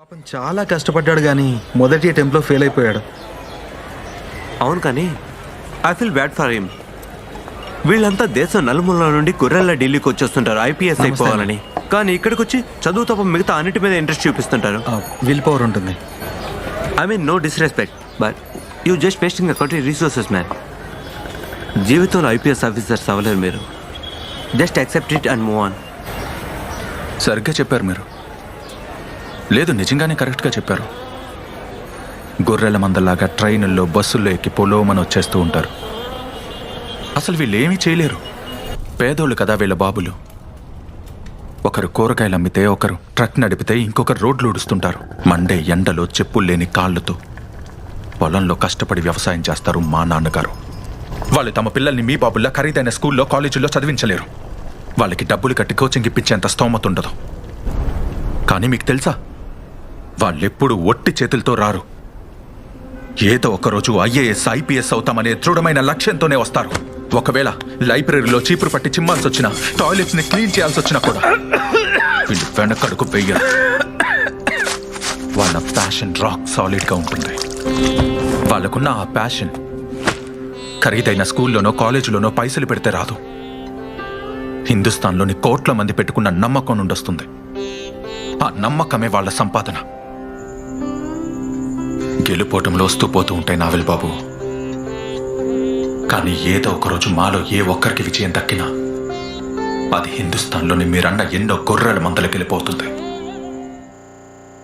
పాపం చాలా కష్టపడ్డాడు కానీ మొదటి అటెంప్ట్లో ఫెయిల్ అయిపోయాడు. అవును, కానీ I feel bad for him. వీళ్ళంతా దేశం నలుమూల నుండి గుర్రెల్లా ఢిల్లీకి వచ్చేస్తుంటారు ఐపీఎస్ అయిపోవాలని. కానీ ఇక్కడికి వచ్చి చదువు తప్ప మిగతా అన్నిటి మీద ఇంట్రెస్ట్ చూపిస్తుంటారు. విల్ పవర్ ఉంటుంది. I mean no disrespect, but you just wasting the country resources man. జీవితంలో ఐపీఎస్ ఆఫీసర్స్ అవ్వలేరు మీరు. Just accept it and move on. సరిగ్గా చెప్పారు మీరు. లేదు, నిజంగానే కరెక్ట్గా చెప్పారు. గొర్రెల మందలాగా ట్రైనుల్లో బస్సుల్లో ఎక్కి పొలోమని వచ్చేస్తూ ఉంటారు. అసలు వీళ్ళు ఏమీ చేయలేరు. పేదోళ్ళు కదా వీళ్ళ బాబులు. ఒకరు కూరగాయలు అమ్మితే, ఒకరు ట్రక్ నడిపితే, ఇంకొకరు రోడ్లు ఊడుస్తుంటారు. మండే ఎండలో చెప్పులు లేని కాళ్ళతో పొలంలో కష్టపడి వ్యవసాయం చేస్తారు మా నాన్నగారు. వాళ్ళు తమ పిల్లల్ని మీ బాబుల్లా ఖరీదైన స్కూల్లో కాలేజీల్లో చదివించలేరు. వాళ్ళకి డబ్బులు కట్టి కోచింగ్ ఇప్పించేంత స్తోమత ఉండదు. కానీ మీకు తెలుసా, వాళ్ళెప్పుడు ఒట్టి చేతులతో రారు. ఏదో ఒకరోజు ఐఏఎస్ ఐపీఎస్ అవుతామనే దృఢమైన లక్ష్యంతోనే వస్తారు. ఒకవేళ లైబ్రరీలో చీపురు పట్టి చిమ్మాల్సి వచ్చినా, టాయిలెట్స్ ని క్లీన్ చేయాల్సి వచ్చినా కూడా వీళ్ళు వెనకడుగు వెయ్యరు. వాళ్ళ ప్యాషన్ రాక్ సాలిడ్ గా ఉంటుంది. వాళ్ళకున్న ఆ ప్యాషన్ ఖరీదైన స్కూల్లోనో కాలేజీలోనో పైసలు పెడితే రాదు. హిందుస్థాన్లోని కోట్ల మంది పెట్టుకున్న నమ్మకం నుండి వస్తుంది. ఆ నమ్మకమే వాళ్ళ సంపాదన. గెలుపోవటంలో వస్తూ పోతూ ఉంటాయి నావెల్ బాబు. కానీ ఏదో ఒకరోజు మాలో ఏ ఒక్కరికి విజయం దక్కినా అది హిందుస్థాన్లోని మీరన్న ఎన్నో గొర్రెల మందలకి వెళ్ళిపోతుంది.